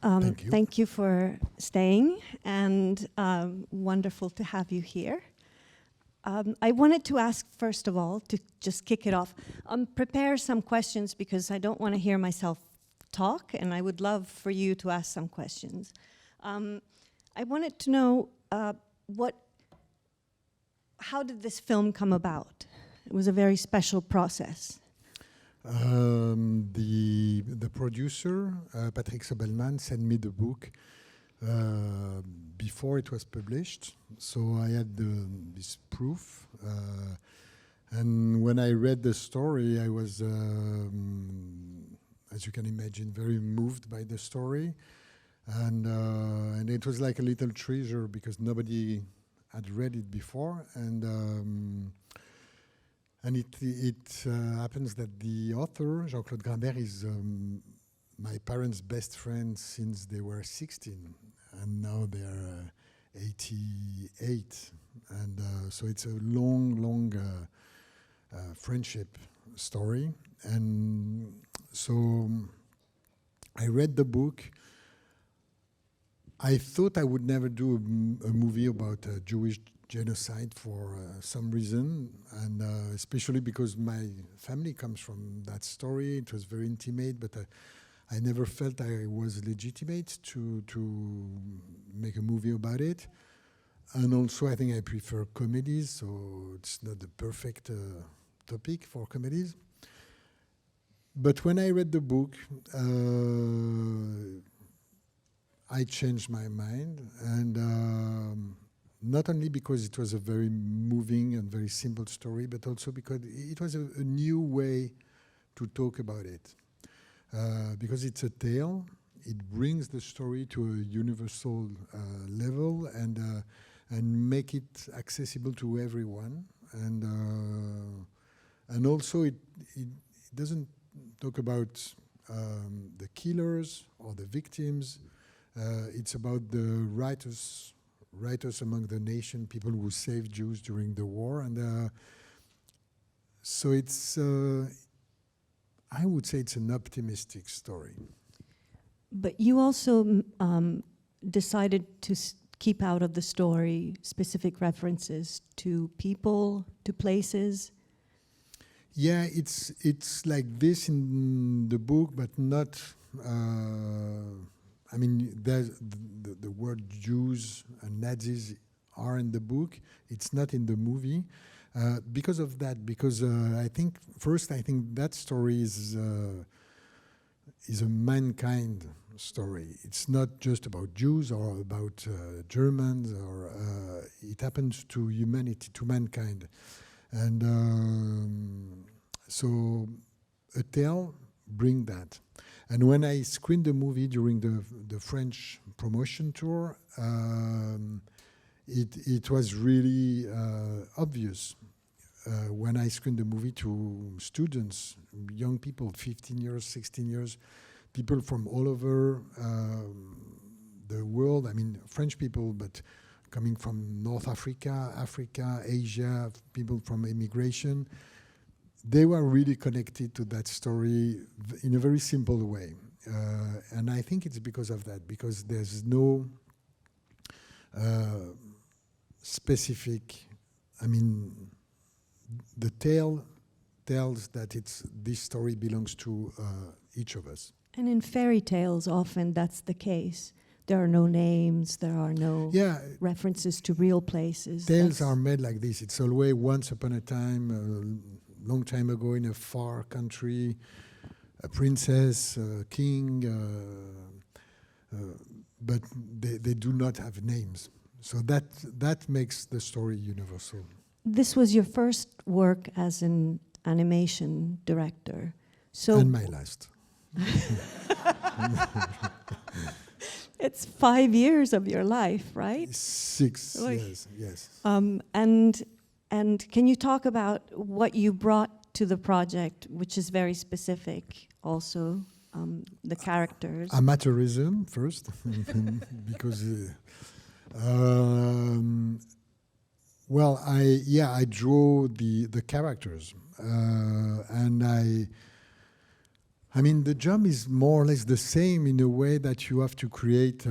Thank you. Thank you for staying, and wonderful to have you here. I wanted to ask, first of all, to just kick it off, prepare some questions because I don't want to hear myself talk, and I would love for you to ask some questions. I wanted to know how did this film come about? It was a very special process. The producer, Patrick Sobelman, sent me the book before it was published, so I had this proof. And when I read the story, I was, as you can imagine, very moved by the story. And it was like a little treasure because nobody had read it before. And it happens that the author, Jean-Claude Grimbert, is my parents' best friend since they were 16. And now they're 88. And so it's a long friendship story. And so I read the book. I thought I would never do a movie about a Jewish genocide for some reason, and especially because my family comes from that story. It was very intimate, but I never felt I was legitimate to make a movie about it. And also, I think I prefer comedies, so it's not the perfect topic for comedies. But when I read the book, I changed my mind, and not only because it was a very moving and very simple story, but also because it was a new way to talk about it. Because it's a tale, it brings the story to a universal level and make it accessible to everyone. And also it doesn't talk about the killers or the victims. It's about the writers among the nation, people who saved Jews during the war. And so it's, I would say it's an optimistic story. But you also decided to keep out of the story specific references to people, to places. Yeah, it's like this in the book, but not. I mean, there's the word Jews and Nazis are in the book. It's not in the movie because of that. Because I think that story is a mankind story. It's not just about Jews or about Germans, or it happens to humanity, to mankind. And so a tale bring that. And when I screened the movie during the French promotion tour, it was really obvious when I screened the movie to students, young people, 15 years, 16 years, people from all over the world. I mean, French people, but coming from North Africa, Asia, people from immigration. They were really connected to that story in a very simple way. And I think it's because of that, because there's no specific, I mean, the tale tells that this story belongs to each of us. And in fairy tales, often that's the case. There are no names, there are no references to real places. Tales are made like this. It's always once upon a time, long time ago in a far country, a princess, a king, but they do not have names. So that makes the story universal. This was your first work as an animation director. So and my last. It's 5 years of your life, right? 6 years, yes. And can you talk about what you brought to the project, which is very specific also, the characters? Amateurism first, because, I draw the characters, and I mean, the job is more or less the same in a way that you have to create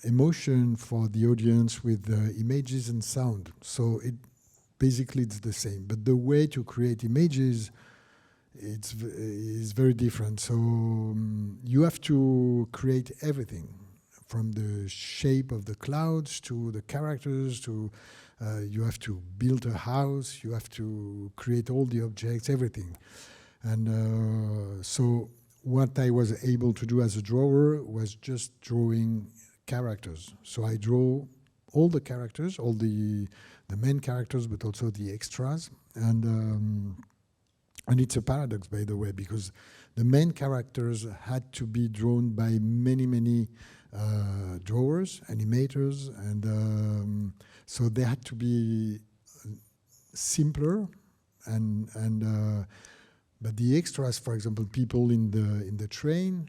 emotion for the audience with images and sound. So basically it's the same. But the way to create images is very different. So you have to create everything, from the shape of the clouds to the characters to you have to build a house, you have to create all the objects, everything. And so what I was able to do as a drawer was just drawing characters. So I draw all the characters, all the main characters, but also the extras. And it's a paradox, by the way, because the main characters had to be drawn by many drawers, animators, and so they had to be simpler. But the extras, for example, people in the train,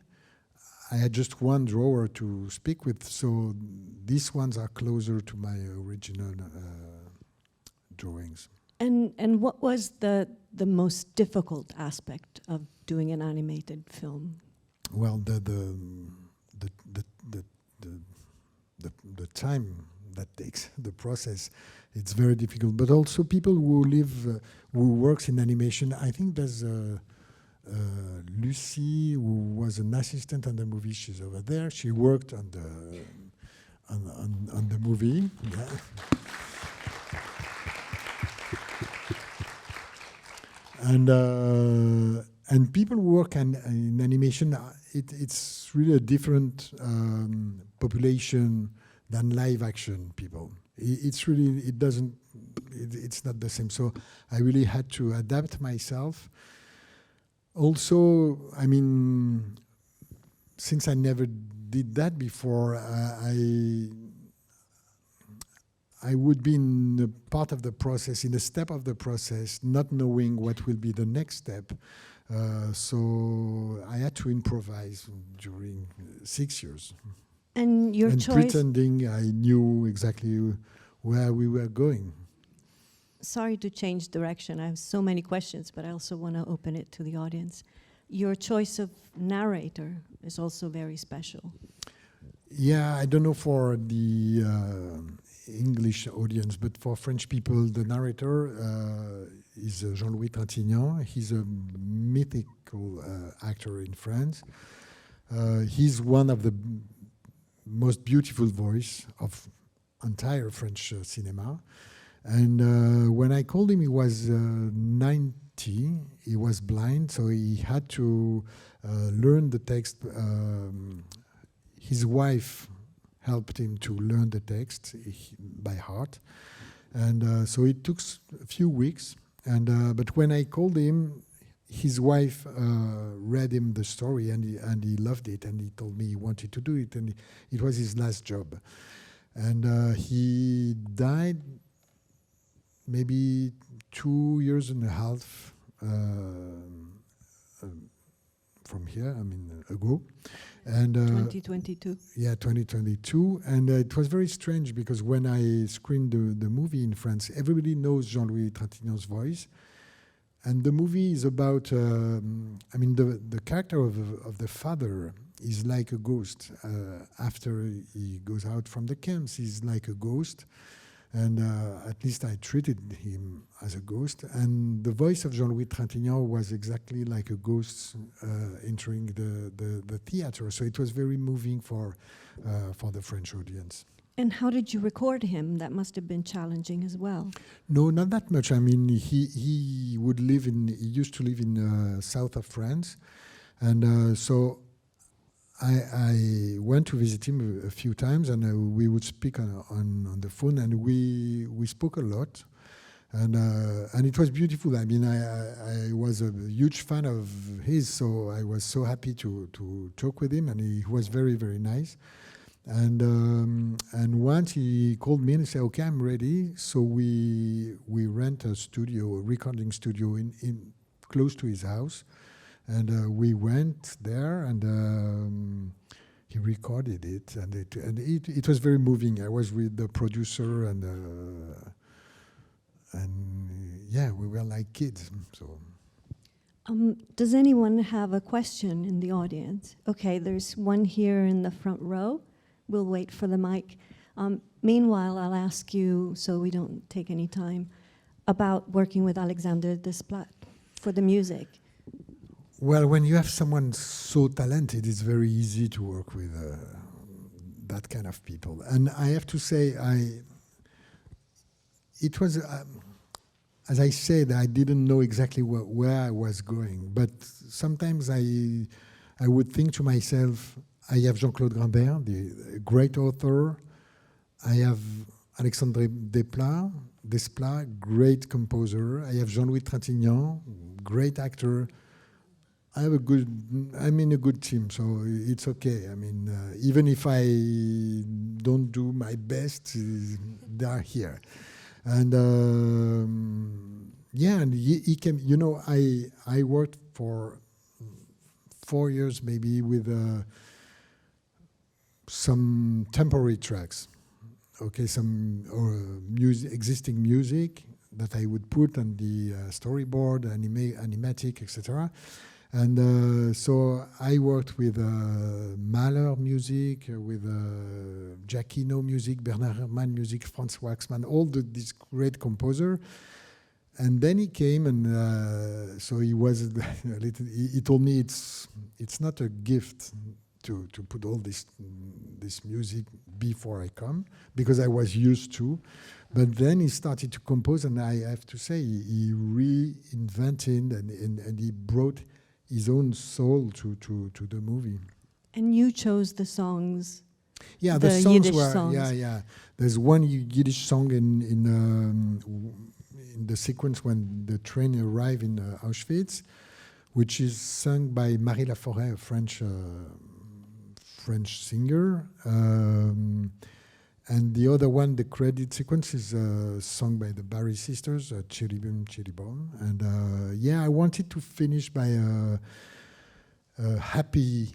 I had just one drawer to speak with, so these ones are closer to my original drawings. And what was the most difficult aspect of doing an animated film? Well, the time that takes, the process, it's very difficult. But also people who who works in animation. I think there's Lucy, who was an assistant on the movie. She's over there. She worked on the movie. Yeah. And people who work in animation, it's really a different population than live action people. It's not the same. So I really had to adapt myself. Also, I mean, since I never did that before, I would be in a part of the process, in a step of the process, not knowing what will be the next step. So I had to improvise during 6 years. And your choice... pretending I knew exactly where we were going. Sorry to change direction. I have so many questions, but I also want to open it to the audience. Your choice of narrator is also very special. Yeah, I don't know for the English audience, but for French people, the narrator is Jean-Louis Trintignant. He's a mythical actor in France. He's one of the most beautiful voice of entire French cinema. And when I called him, he was 90. He was blind, so he had to learn the text. His wife helped him to learn the text by heart. And so it took a few weeks. But when I called him, his wife read him the story, and he loved it, and he told me he wanted to do it, and it was his last job. And he died maybe 2.5 years from here, ago. And 2022. Yeah, 2022. And it was very strange because when I screened the movie in France, everybody knows Jean-Louis Trintignant's voice. And the movie is about, the character of the father is like a ghost. After he goes out from the camps, he's like a ghost. And at least I treated him as a ghost. And the voice of Jean-Louis Trintignant was exactly like a ghost entering the theater. So it was very moving for the French audience. And how did you record him? That must have been challenging as well. No, not that much. I mean, he used to live in south of France. And so I went to visit him a few times, and we would speak on the phone, and we spoke a lot, and it was beautiful. I mean, I was a huge fan of his, so I was so happy to talk with him, and he was very, very nice. And once he called me and said, "Okay, I'm ready." So we rent a recording studio in close to his house. And we went there, and he recorded it, and it was very moving. I was with the producer, and yeah, we were like kids. So, Does anyone have a question in the audience? Okay, there's one here in the front row. We'll wait for the mic. Meanwhile, I'll ask you, so we don't take any time, about working with Alexander Desplat for the music. Well, when you have someone so talented, it's very easy to work with that kind of people. And I have to say, it was, as I said, I didn't know exactly where I was going. But sometimes I would think to myself, I have Jean-Claude Grimbert, the great author. I have Alexandre Desplat, great composer. I have Jean-Louis Trintignant, great actor. I'm in a good team, so it's okay. I mean, even if I don't do my best, they are here. And and he came, you know, I worked for 4 years maybe with some temporary tracks, okay, some existing music that I would put on the storyboard, animatic, etc. And so I worked with Mahler music, with Giacchino music, Bernard Herrmann music, Franz Waxman, all these great composers. And then he came, and so he was he told me it's not a gift to put all this music before I come, because I was used to. But then he started to compose, and I have to say he reinvented and he brought his own soul to the movie. And you chose the songs. Yeah, the songs Yiddish were songs. Yeah. There's one Yiddish song in the sequence when the train arrived in Auschwitz, which is sung by Marie Laforêt, a French singer. And the other one, the credit sequence, is sung by the Barry sisters, Chiribim Chiribom. And I wanted to finish by a happy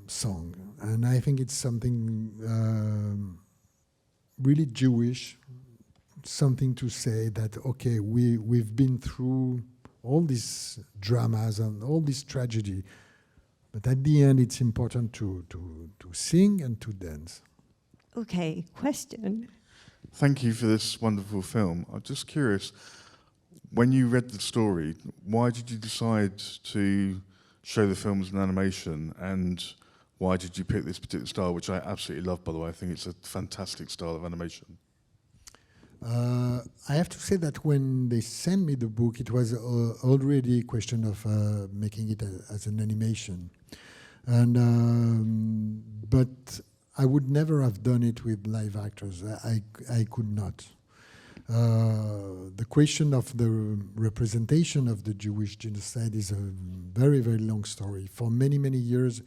song. And I think it's something really Jewish, something to say that, okay, we've been through all these dramas and all this tragedy, but at the end, it's important to sing and to dance. Okay, question. Thank you for this wonderful film. I'm just curious, when you read the story, why did you decide to show the film as an animation, and why did you pick this particular style, which I absolutely love, by the way? I think it's a fantastic style of animation. I have to say that when they sent me the book, it was already a question of making it as an animation. And but I would never have done it with live actors. I could not. The question of the representation of the Jewish genocide is a very, very long story. For many, many years,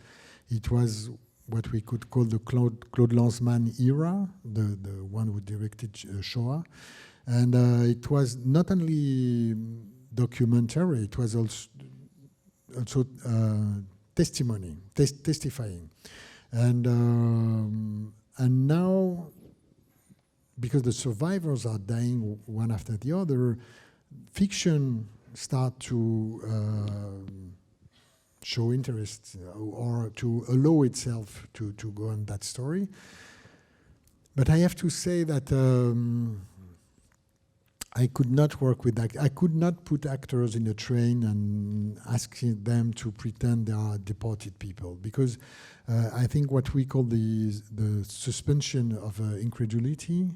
it was what we could call the Claude Lanzmann era, the one who directed Shoah. And it was not only documentary, it was also testifying. And now, because the survivors are dying one after the other, fiction start to show interest or to allow itself to go on that story. But I have to say that I could not work with that. I could not put actors in a train and ask them to pretend they are deported people, because I think what we call the suspension of incredulity.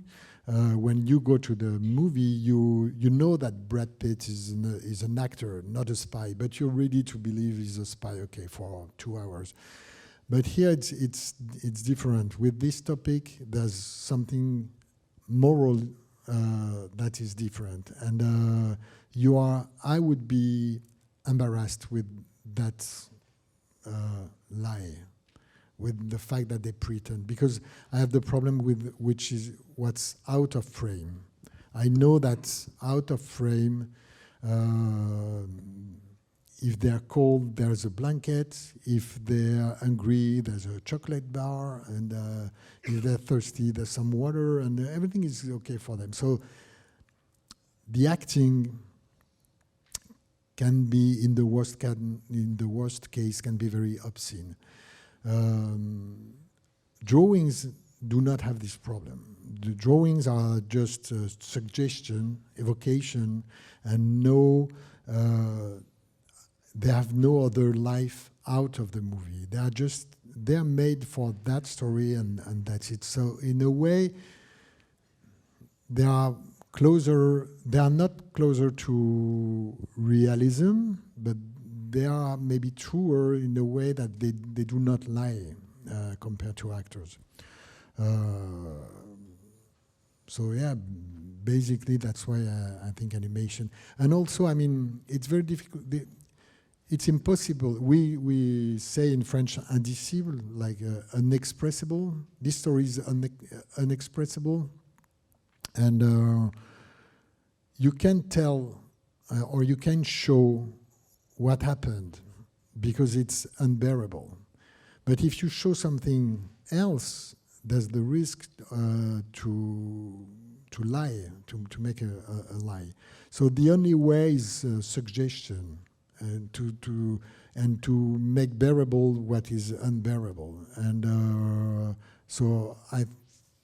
When you go to the movie, you know that Brad Pitt is an actor, not a spy, but you're ready to believe he's a spy, okay, for 2 hours. But here it's different. With this topic, there's something moral that is different, and I would be embarrassed with that lie, with the fact that they pretend, because I have the problem with which is what's out of frame. I know that out of frame, if they're cold, there's a blanket. If they're hungry, there's a chocolate bar. And if they're thirsty, there's some water, and everything is okay for them. So the acting can be in the worst case can be very obscene. Drawings do not have this problem. The drawings are just suggestion, evocation, and they have no other life out of the movie. They're made for that story, and that's it. So in a way, they are not closer to realism, but they are maybe truer in a way that they do not lie compared to actors. So yeah, basically that's why I think animation. And also, I mean, it's very difficult. It's impossible. We say in French, indicible, like unexpressible. This story is unexpressible. And you can tell or you can show what happened because it's unbearable. But if you show something else, there's the risk to lie, to make a lie. So the only way is suggestion, and to make bearable what is unbearable. And so I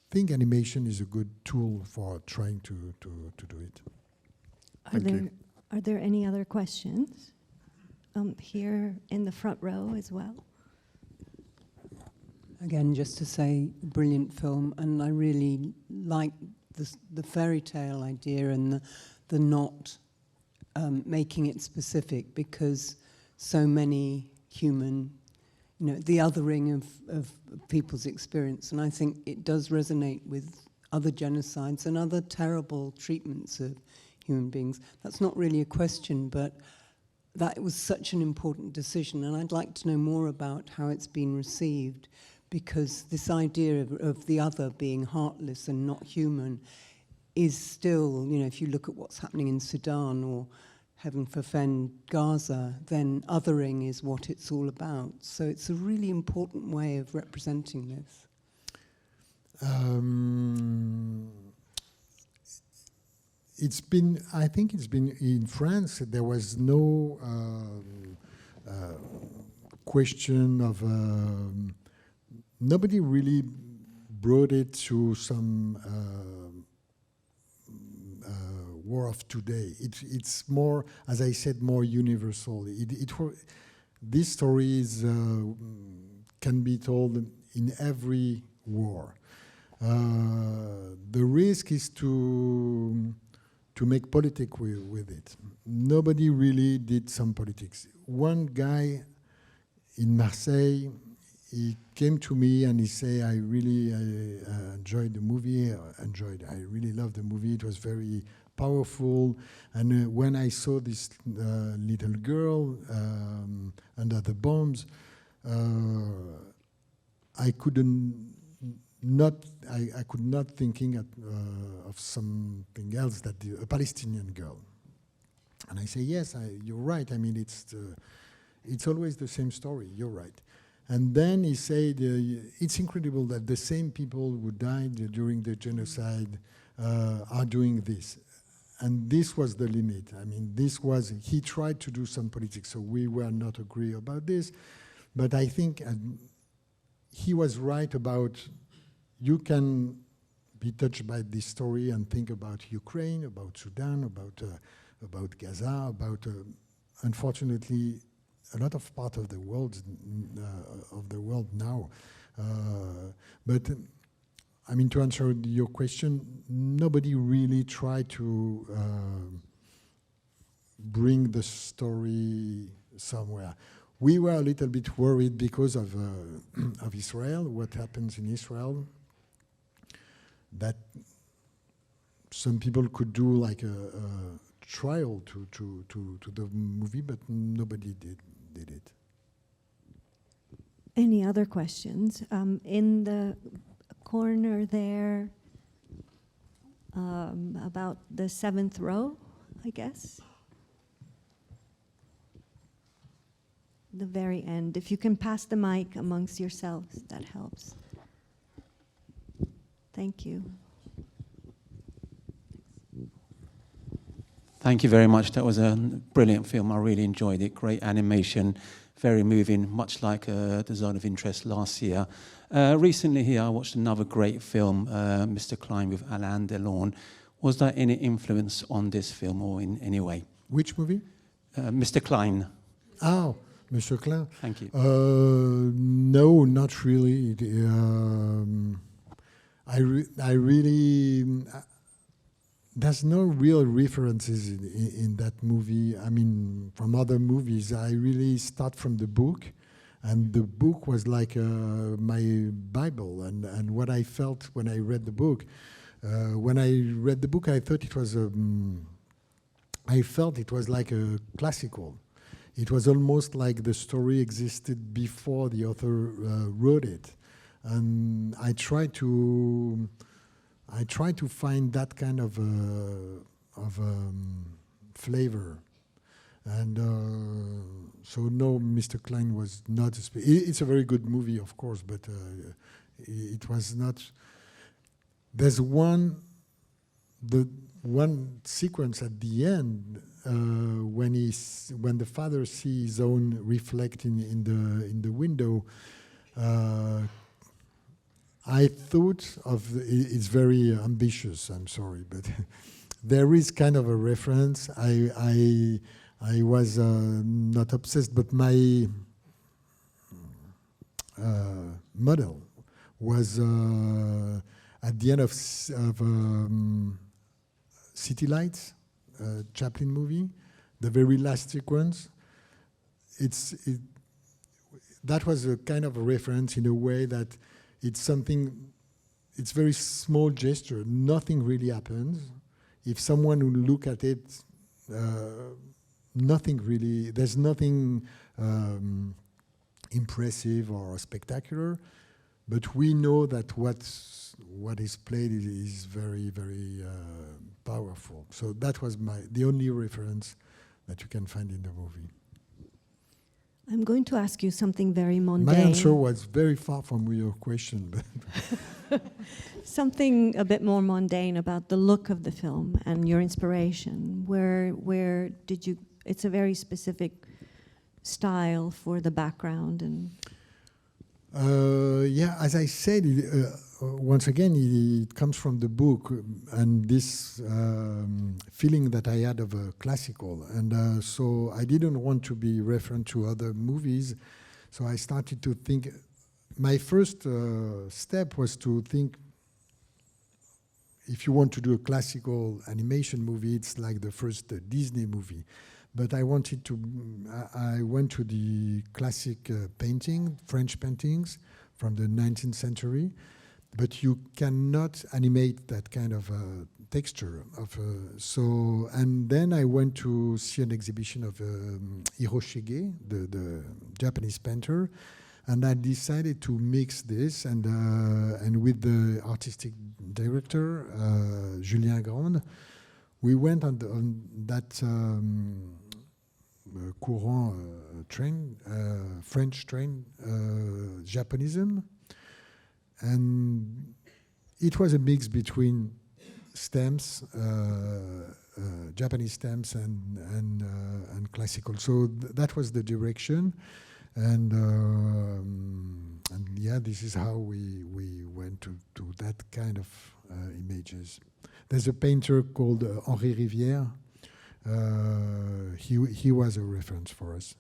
think animation is a good tool for trying to do it. Are there any other questions? Here in the front row as well. Again, just to say, brilliant film, and I really like the fairy tale idea and the not making it specific, because so many human, the othering of people's experience, and I think it does resonate with other genocides and other terrible treatments of human beings. That's not really a question, but that was such an important decision, and I'd like to know more about how it's been received, because this idea of the other being heartless and not human is still, if you look at what's happening in Sudan or, heaven forfend, Gaza, then othering is what it's all about. So it's a really important way of representing this. I think it's been in France. There was no question of. Nobody really brought it to some war of today. It's more, as I said, more universal. These stories can be told in every war. The risk is to make politics with it. Nobody really did some politics. One guy in Marseille, he came to me and he said, I really enjoyed the movie. I really loved the movie. It was very powerful. And when I saw this little girl under the bombs, I could not thinking of something else that a Palestinian girl. And I say, yes, you're right. I mean, it's always the same story. You're right. And then he said, it's incredible that the same people who died during the genocide are doing this. And this was the limit. I mean, he tried to do some politics, so we were not agree about this. But I think he was right about, you can be touched by this story and think about Ukraine, about Sudan, about Gaza, about, unfortunately, a lot of part of the world now. But I mean, to answer your question, nobody really tried to bring the story somewhere. We were a little bit worried because of Israel, what happens in Israel, that some people could do like a trial to the movie, but nobody did it. Any other questions? In the corner there, about the seventh row, I guess. The very end. If you can pass the mic amongst yourselves, that helps. Thank you. Thank you very much. That was a brilliant film. I really enjoyed it. Great animation, very moving, much like The Zone of Interest last year. Recently here, I watched another great film, Mr. Klein with Alain Delon. Was there any influence on this film or in any way? Which movie? Mr. Klein. Oh, Mr. Klein. Thank you. No, not really. I really. There's no real references in that movie. I mean, from other movies, I really start from the book, and the book was like my Bible. And what I felt when I read the book, I thought it was. I felt it was like a classical. It was almost like the story existed before the author wrote it, and I tried to find that kind of flavor, and so no, Mr. Klein was not. It's a very good movie, of course, but it was not. There's one sequence at the end when the father sees his own reflect in the window. I thought of it's very ambitious. I'm sorry, but there is kind of a reference. I was not obsessed, but my model was at the end of City Lights, Chaplin movie, the very last sequence. That was a kind of a reference in a way that. It's something, it's very small gesture. Nothing really happens. If someone will look at it, nothing really, there's nothing impressive or spectacular, but we know that what is played is very, very powerful. So that was the only reference that you can find in the movie. I'm going to ask you something very mundane. My answer was very far from your question. Something a bit more mundane about the look of the film and your inspiration. Where did you? It's a very specific style for the background and. Yeah, as I said, once again, it comes from the book and this feeling that I had of a classical. And so I didn't want to be referent to other movies. So I started to think, my first step was to think, if you want to do a classical animation movie, it's like the first Disney movie. But I went to the classic painting, French paintings from the 19th century, but you cannot animate that kind of texture. And then I went to see an exhibition of Hiroshige, the Japanese painter, and I decided to mix this, and with the artistic director, Julien Grande, we went on that courant train, French train, Japonism, and it was a mix between stamps, Japanese stamps, and classical. So that was the direction, and yeah, this is how we went to that kind of images. There's a painter called Henri Rivière. He was a reference for us.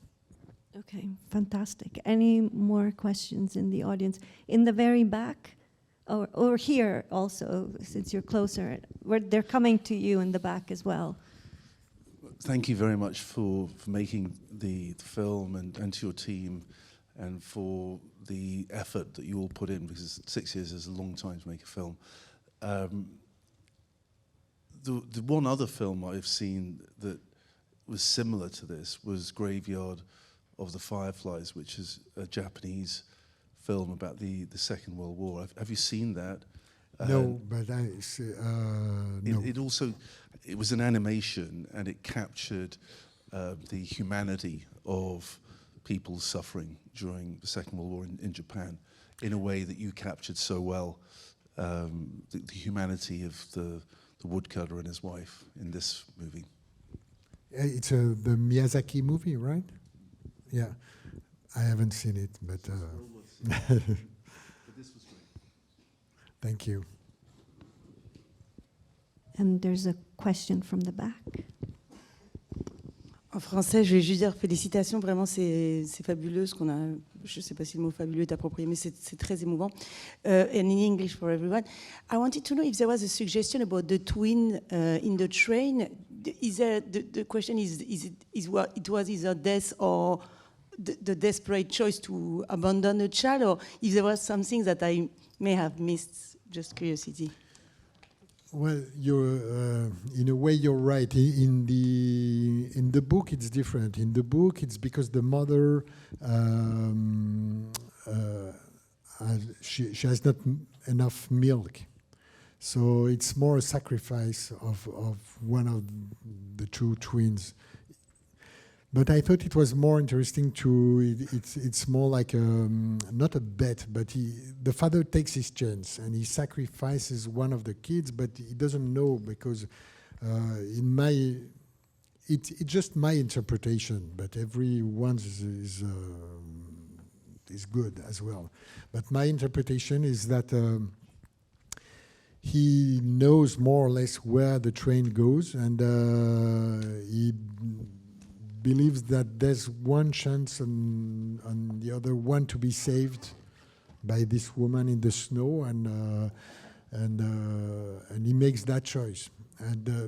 Okay, fantastic. Any more questions in the audience? In the very back, or here also, since you're closer, they're coming to you in the back as well. Thank you very much for making the film and to your team, and for the effort that you all put in, because 6 years is a long time to make a film. The one other film I've seen that was similar to this was Graveyard of the Fireflies, which is a Japanese film about the Second World War. Have you seen that? No, but no. It was an animation, and it captured the humanity of people suffering during the Second World War in Japan in a way that you captured so well, the humanity of the woodcutter and his wife in this movie. It's the Miyazaki movie, right? Yeah. I haven't seen it, but thank you. And there's a question from the back. En français, je vais juste dire félicitations, vraiment c'est fabuleux ce qu'on a, je ne sais pas si le mot fabuleux est approprié, mais c'est très émouvant. And in English for everyone, I wanted to know if there was a suggestion about the twin in the train. Is there, the question is what it was either death or the desperate choice to abandon a child, or if there was something that I may have missed, just curiosity. Well, you're in a way you're right. In the book, it's different. In the book, it's because the mother she has not enough milk, so it's more a sacrifice of one of the two twins. But I thought it was more interesting it's more like not a bet, but the father takes his chance and he sacrifices one of the kids, but he doesn't know because it's just my interpretation, but everyone's is good as well. But my interpretation is that he knows more or less where the train goes, and he believes that there's one chance on the other one to be saved by this woman in the snow, and he makes that choice.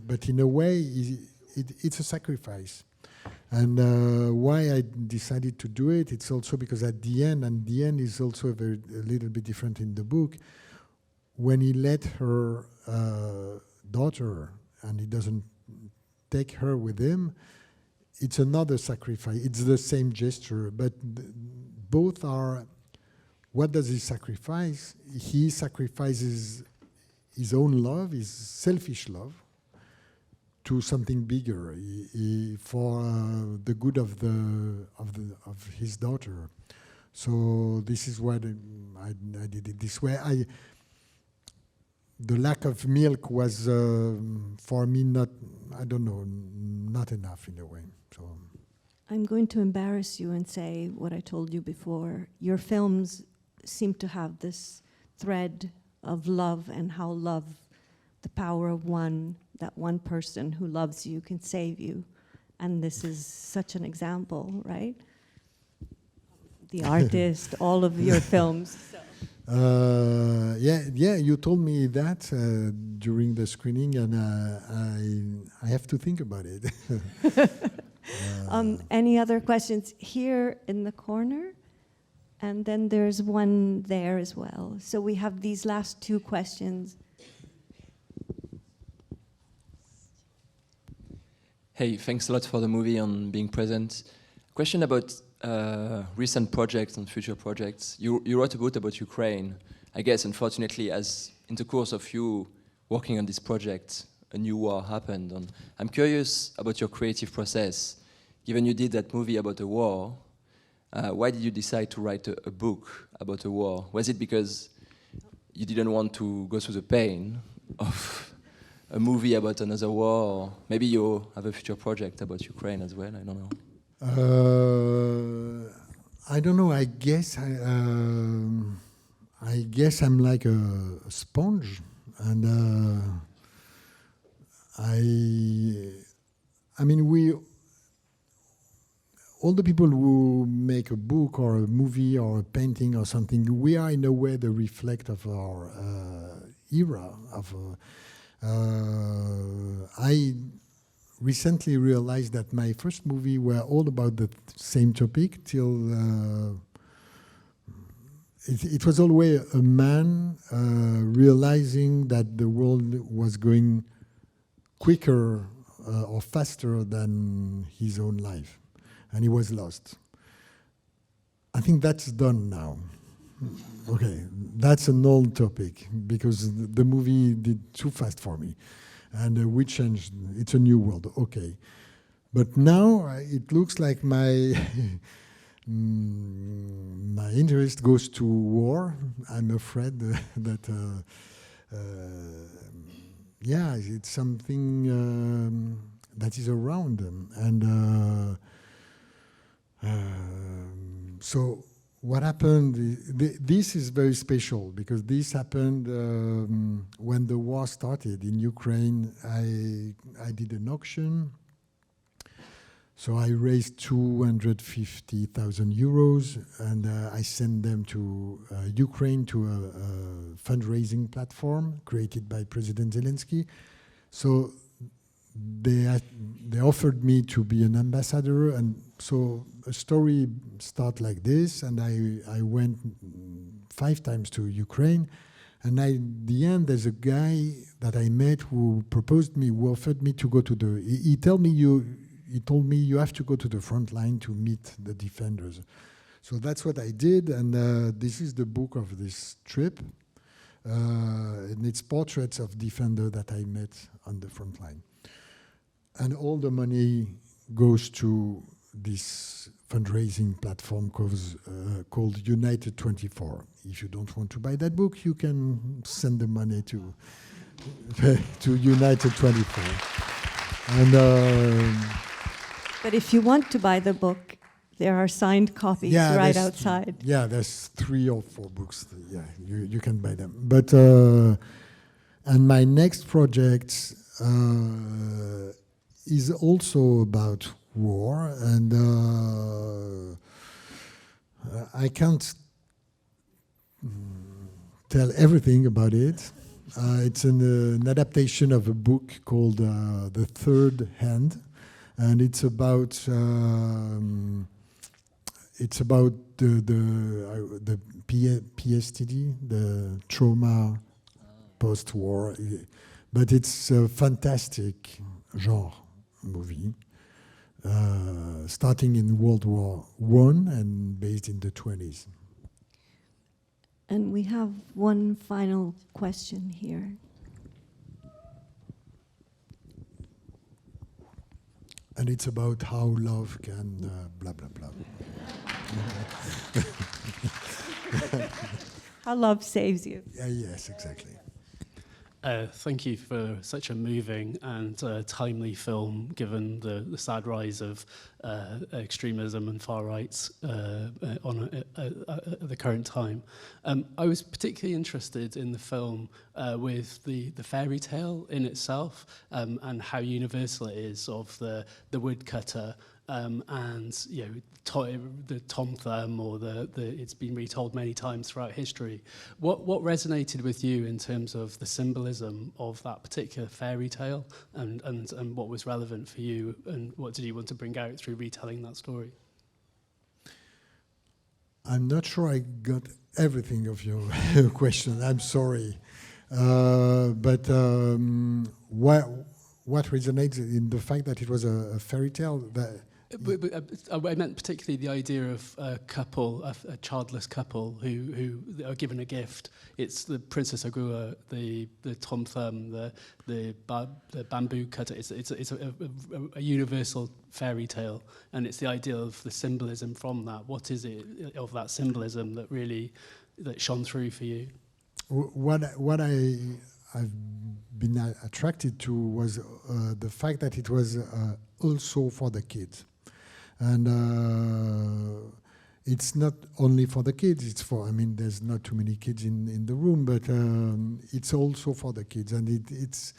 But in a way, it's a sacrifice. And why I decided to do it, it's also because at the end, and the end is also a little bit different in the book, when he let her daughter, and he doesn't take her with him, it's another sacrifice. It's the same gesture, but both are. What does he sacrifice? He sacrifices his own love, his selfish love, to something bigger, for the good of his daughter. So this is why I did it this way. The lack of milk was for me not enough in a way. So I'm going to embarrass you and say what I told you before. Your films seem to have this thread of love, and how love, the power of that one person who loves you can save you. And this is such an example, right? The Artist, all of your films. Yeah, you told me that during the screening, and I have to think about it. Any other questions here in the corner? And then there's one there as well. So we have these last two questions. Hey, thanks a lot for the movie and being present. Question about recent projects and future projects. You wrote a book about Ukraine. I guess, unfortunately, as in the course of you working on this project, a new war happened. And I'm curious about your creative process. Given you did that movie about a war, why did you decide to write a book about a war? Was it because you didn't want to go through the pain of a movie about another war? Or maybe you have a future project about Ukraine as well, I don't know. I don't know. I guess I'm like a sponge, and I mean, all the people who make a book or a movie or a painting or something, we are in a way the reflect of our era. I recently realized that my first movie were all about the same topic till it was always a man realizing that the world was going quicker or faster than his own life, and he was lost. I think that's done now. Okay, that's an old topic because the movie did too fast for me, and we changed. It's a new world, okay. But now it looks like my my interest goes to war. I'm afraid that it's something that is around them. And so what happened, this is very special because this happened when the war started in Ukraine. I did an auction. So I raised 250,000 euros and I sent them to Ukraine to a fundraising platform created by President Zelensky. So they offered me to be an ambassador, and so a story started like this, and I went 5 times to Ukraine, and at the end there's a guy that I met who proposed me, who offered me to go to the, he told me you have to go to the front line to meet the defenders. So that's what I did, and this is the book of this trip, and it's portraits of defenders that I met on the front line. And all the money goes to this fundraising platform called United 24. If you don't want to buy that book, you can send the money to United 24. And but if you want to buy the book, there are signed copies right outside. Yeah, there's 3 or 4 books. Yeah, you can buy them. But and my next project is also about war, and I can't tell everything about it. It's an adaptation of a book called The Third Hand, and it's about the PSTD, the trauma post-war, but it's a fantastic genre movie, starting in World War I and based in the 20s. And we have one final question here. And it's about how love can blah, blah, blah. How love saves you. Yes, exactly. Thank you for such a moving and timely film, given the sad rise of extremism and far rights at the current time. I was particularly interested in the film with the fairy tale in itself and how universal it is of the woodcutter. And the Tom Thumb, or it's been retold many times throughout history. What resonated with you in terms of the symbolism of that particular fairy tale, and what was relevant for you, and what did you want to bring out through retelling that story? I'm not sure I got everything of your question. I'm sorry, but what resonates in the fact that it was a fairy tale that. I meant particularly the idea of a couple, a childless couple who are given a gift. It's the Princess Agua, the Tom Thumb, the bamboo cutter. It's a universal fairy tale, and it's the idea of the symbolism from that. What is it of that symbolism that shone through for you? What I've been attracted to was the fact that it was also for the kids. And it's not only for the kids, it's for, there's not too many kids in the room, but it's also for the kids. And it's,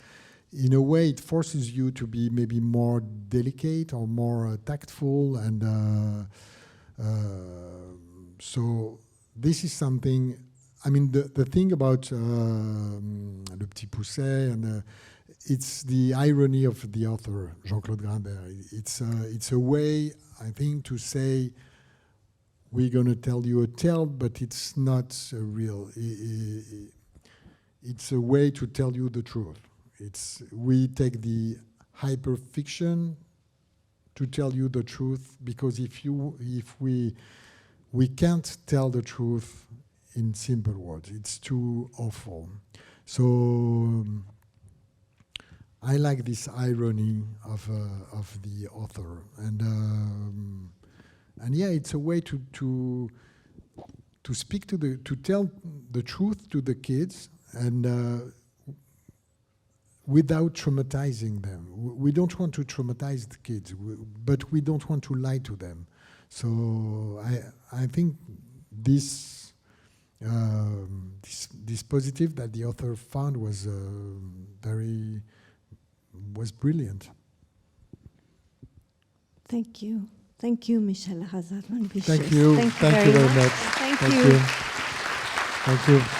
in a way, it forces you to be maybe more delicate or more tactful. And so this is something, the thing about Le Petit Pousset, and it's the irony of the author, Jean-Claude Grimbert. It's a way, I think, to say, we're going to tell you a tale, but it's not real. It's a way to tell you the truth. We take the hyperfiction to tell you the truth, because if we can't tell the truth in simple words, it's too awful. So I like this irony of the author, and yeah, it's a way to speak to tell the truth to the kids, and without traumatizing them. We don't want to traumatize the kids, but we don't want to lie to them. So I think this positive that the author found was brilliant. Thank you. Thank you, Michel Hazanavicius. Thank you. Thank you very much. Thank Thank you. you. Thank you.